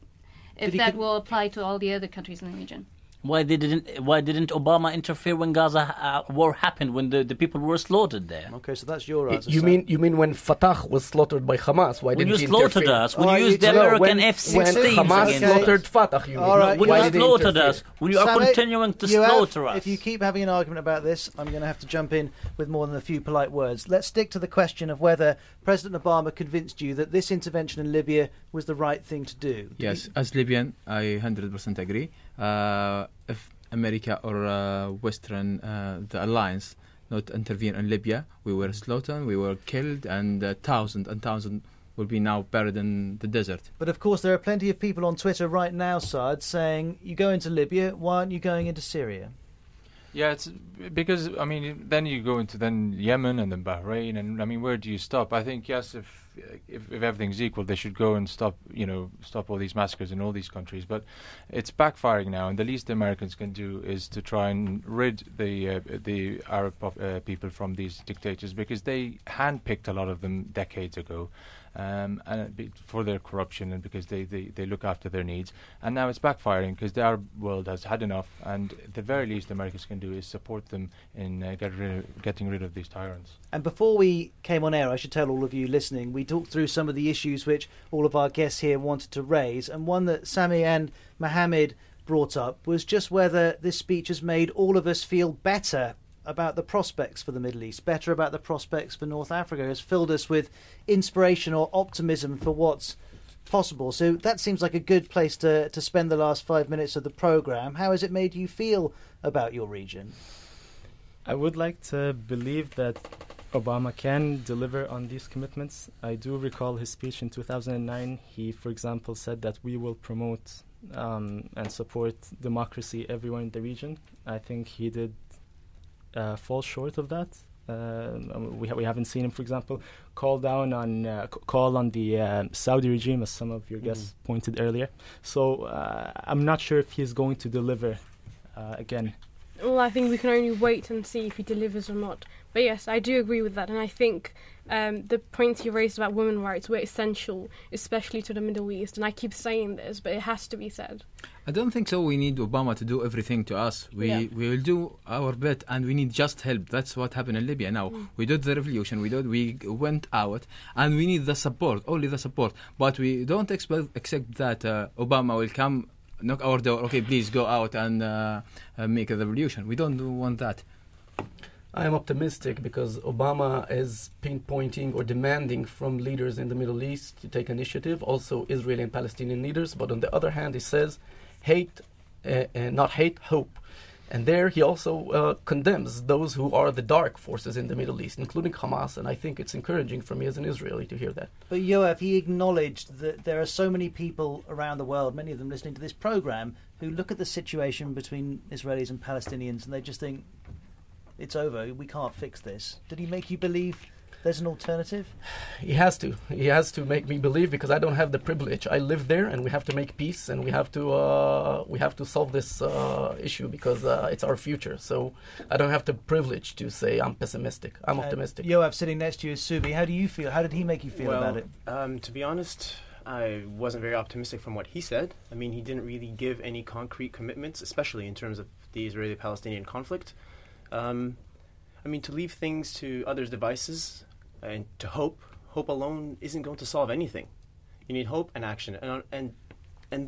Speaker 10: if that will apply to all the other countries in the region.
Speaker 9: Why didn't Obama interfere when Gaza war happened, when the people were slaughtered there?
Speaker 1: Okay, so that's your answer.
Speaker 6: You mean when Fatah was slaughtered by Hamas? Why didn't he interfere?
Speaker 9: When you slaughtered us, when you used the American F-16s
Speaker 6: when Hamas slaughtered Fatah, you mean?
Speaker 1: All right,
Speaker 9: when you slaughtered us, when you are continuing to slaughter us.
Speaker 1: If you keep having an argument about this, I'm going to have to jump in with more than a few polite words. Let's stick to the question of whether President Obama convinced you that this intervention in Libya was the right thing to do.
Speaker 5: Yes, as Libyan, I 100% agree. If America or Western, the alliance, not intervene in Libya, we were slaughtered, we were killed, and thousands and thousands will be now buried in the desert.
Speaker 1: But of course, there are plenty of people on Twitter right now, Saad, saying, you go into Libya, why aren't you going into Syria?
Speaker 8: Yeah, it's because, I mean, then you go into then Yemen and then Bahrain, and I mean, where do you stop? I think, yes, if everything's equal, they should go and stop all these massacres in all these countries. But it's backfiring now, and the least the Americans can do is to try and rid the Arab people from these dictators, because they handpicked a lot of them decades ago. For their corruption and because they look after their needs. And now it's backfiring because the Arab world has had enough, and the very least Americans can do is support them in getting rid of these tyrants.
Speaker 1: And before we came on air, I should tell all of you listening, we talked through some of the issues which all of our guests here wanted to raise, and one that Sameh and Mohammed brought up was just whether this speech has made all of us feel better about the prospects for the Middle East, better about the prospects for North Africa, has filled us with inspiration or optimism for what's possible. So that seems like a good place to spend the last 5 minutes of the programme. How has it made you feel about your region?
Speaker 3: I would like to believe that Obama can deliver on these commitments. I do recall his speech in 2009. He, for example, said that we will promote and support democracy everywhere in the region. I think he did fall short of that. We haven't seen him, for example, call on the Saudi regime, as some of your guests pointed earlier. So I'm not sure if he's going to deliver again.
Speaker 4: Well, I think we can only wait and see if he delivers or not. But yes, I do agree with that, and I think the points you raised about women's rights were essential, especially to the Middle East. And I keep saying this, but it has to be said.
Speaker 5: I don't think so. We need Obama to do everything to us. We will do our bit, and we need just help. That's what happened in Libya now. We did the revolution. We went out, and we need the support, only the support. But we don't accept that Obama will come, knock our door. Okay, please go out and make a revolution. We don't want that.
Speaker 6: I am optimistic because Obama is pinpointing or demanding from leaders in the Middle East to take initiative, also Israeli and Palestinian leaders. But on the other hand, he says, not hate, hope. And there he also condemns those who are the dark forces in the Middle East, including Hamas. And I think it's encouraging for me as an Israeli to hear that.
Speaker 1: But Yoav, he acknowledged that there are so many people around the world, many of them listening to this programme, who look at the situation between Israelis and Palestinians and they just think, it's over, we can't fix this. Did he make you believe there's an alternative?
Speaker 6: He has to. He has to make me believe, because I don't have the privilege. I live there, and we have to make peace, and we have to solve this issue, because it's our future. So I don't have the privilege to say I'm pessimistic. I'm optimistic.
Speaker 1: Yoav, sitting next to you is Subi. How do you feel? How did he make you feel about it?
Speaker 7: To be honest, I wasn't very optimistic from what he said. I mean, he didn't really give any concrete commitments, especially in terms of the Israeli-Palestinian conflict. I mean, to leave things to others' devices and to hope alone isn't going to solve anything. You need hope and action, and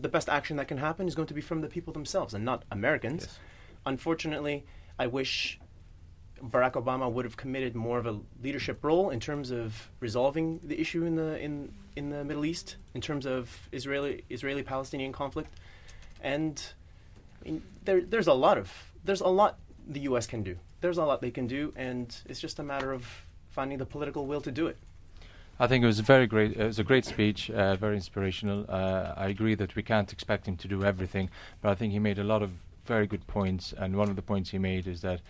Speaker 7: the best action that can happen is going to be from the people themselves and not Americans. Yes. Unfortunately, I wish Barack Obama would have committed more of a leadership role in terms of resolving the issue in the Middle East, in terms of Israeli-Palestinian conflict, and I mean, there's a lot the U.S. can do. There's a lot they can do, and it's just a matter of finding the political will to do it.
Speaker 8: I think it was very great. It was a great speech, very inspirational. I agree that we can't expect him to do everything, but I think he made a lot of very good points, and one of the points he made is that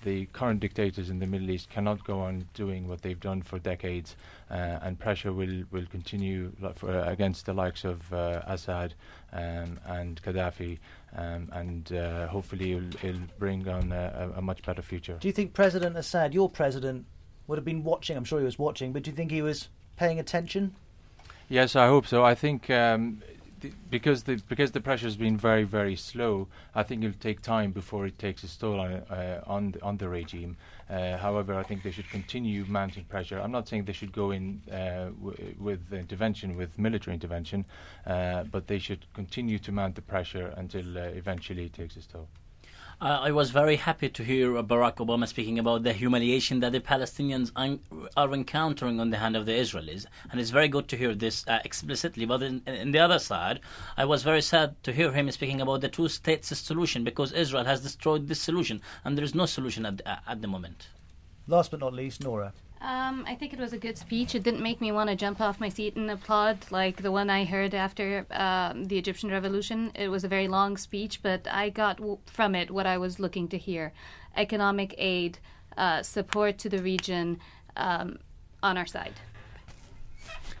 Speaker 8: the current dictators in the Middle East cannot go on doing what they've done for decades, and pressure will continue against the likes of Assad and Gaddafi, and hopefully it'll bring on a much better future.
Speaker 1: Do you think President Assad, your president, would have been watching? I'm sure he was watching, but do you think he was paying attention?
Speaker 8: Yes, I hope so. I think because the pressure has been very, very slow, I think it'll take time before it takes its toll on the regime. However, I think they should continue mounting pressure. I'm not saying they should go in with intervention, with military intervention, but they should continue to mount the pressure until eventually it takes its toll.
Speaker 9: I was very happy to hear Barack Obama speaking about the humiliation that the Palestinians are encountering on the hand of the Israelis. And it's very good to hear this explicitly. But in the other side, I was very sad to hear him speaking about the two-state solution, because Israel has destroyed this solution and there is no solution at the moment.
Speaker 1: Last but not least, Nora.
Speaker 10: I think it was a good speech. It didn't make me want to jump off my seat and applaud like the one I heard after the Egyptian Revolution. It was a very long speech, but I got from it what I was looking to hear. Economic aid, support to the region on our side.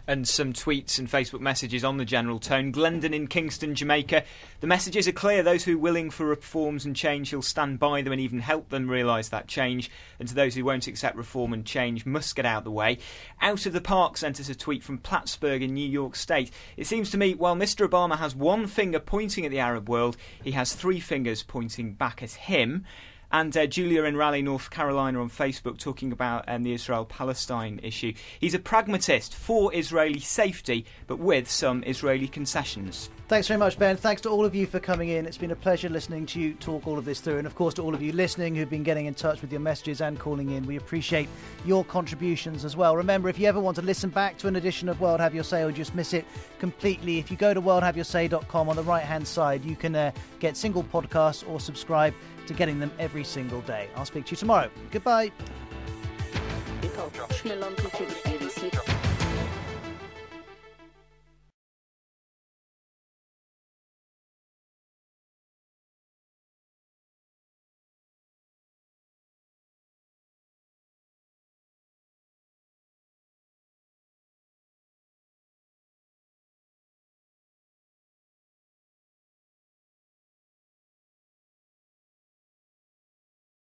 Speaker 11: And some tweets and Facebook messages on the general tone. Glendon in Kingston, Jamaica. The messages are clear. Those who are willing for reforms and change, he'll stand by them and even help them realise that change. And to those who won't accept reform and change, must get out of the way. Out of the Park sent us a tweet from Plattsburgh in New York State. It seems to me, while Mr Obama has one finger pointing at the Arab world, he has three fingers pointing back at him. And Julia in Raleigh, North Carolina on Facebook talking about the Israel-Palestine issue. He's a pragmatist for Israeli safety, but with some Israeli concessions.
Speaker 1: Thanks very much, Ben. Thanks to all of you for coming in. It's been a pleasure listening to you talk all of this through. And, of course, to all of you listening who've been getting in touch with your messages and calling in. We appreciate your contributions as well. Remember, if you ever want to listen back to an edition of World Have Your Say or just miss it completely, if you go to worldhaveyoursay.com on the right-hand side, you can get single podcasts or subscribe to getting them every single day. I'll speak to you tomorrow. Goodbye.